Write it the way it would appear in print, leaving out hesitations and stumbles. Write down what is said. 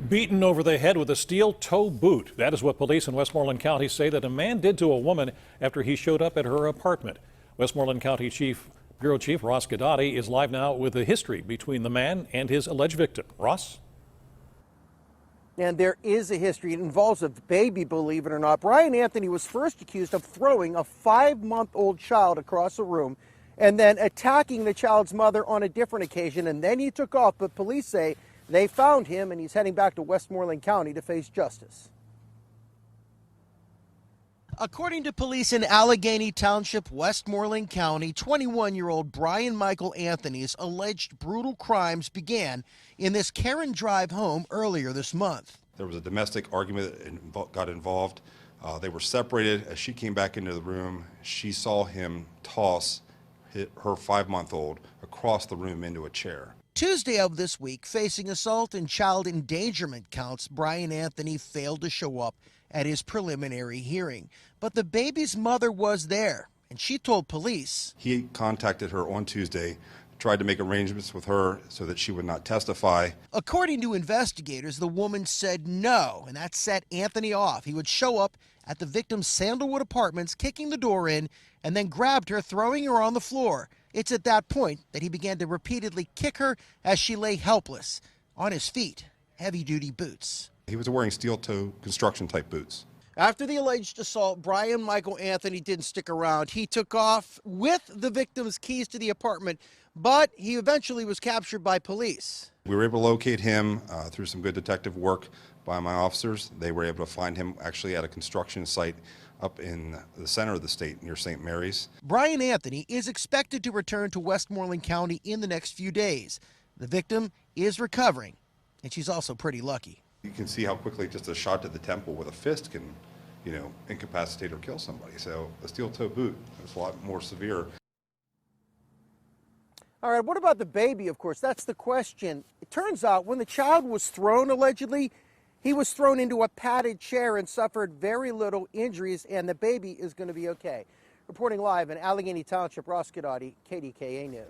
Beaten over the head with a steel toe boot. That is what police in Westmoreland County say that a man did to a woman after he showed up at her apartment. Westmoreland County Bureau Chief Ross Guidotti is live now with the history between the man and his alleged victim. Ross? And there is a history. It involves a baby, believe it or not. Brian Anthony was first accused of throwing a 5-month-old child across a room and then attacking the child's mother on a different occasion, and then he took off. But police say they found him, and he's heading back to Westmoreland County to face justice. According to police in Allegheny Township, Westmoreland County, 21-year-old Brian Michael Anthony's alleged brutal crimes began in this Karen Drive home earlier this month. There was a domestic argument that got involved. They were separated. As she came back into the room, she saw him toss her 5-month-old across the room into a chair. Tuesday of this week, facing assault and child endangerment counts, Brian Anthony failed to show up at his preliminary hearing. But the baby's mother was there, and she told police. He contacted her on Tuesday, tried to make arrangements with her so that she would not testify. According to investigators, the woman said no, and that set Anthony off. He would show up at the victim's Sandalwood apartments, kicking the door in, and then grabbed her, throwing her on the floor. It's at that point that he began to repeatedly kick her as she lay helpless. On his feet, heavy-duty boots. He was wearing steel-toe construction-type boots. After the alleged assault, Brian Michael Anthony didn't stick around. He took off with the victim's keys to the apartment, but he eventually was captured by police. We were able to locate him through some good detective work by my officers. They were able to find him actually at a construction site up in the center of the state near St. Mary's. Brian Anthony is expected to return to Westmoreland County in the next few days. The victim is recovering, and she's also pretty lucky. You can see how quickly just a shot to the temple with a fist can, incapacitate or kill somebody. So a steel-toe boot is a lot more severe. All right, what about the baby, of course? That's the question. It turns out when the child was thrown, allegedly, he was thrown into a padded chair and suffered very little injuries, and the baby is going to be okay. Reporting live in Allegheny Township, Ross Guidotti, KDKA News.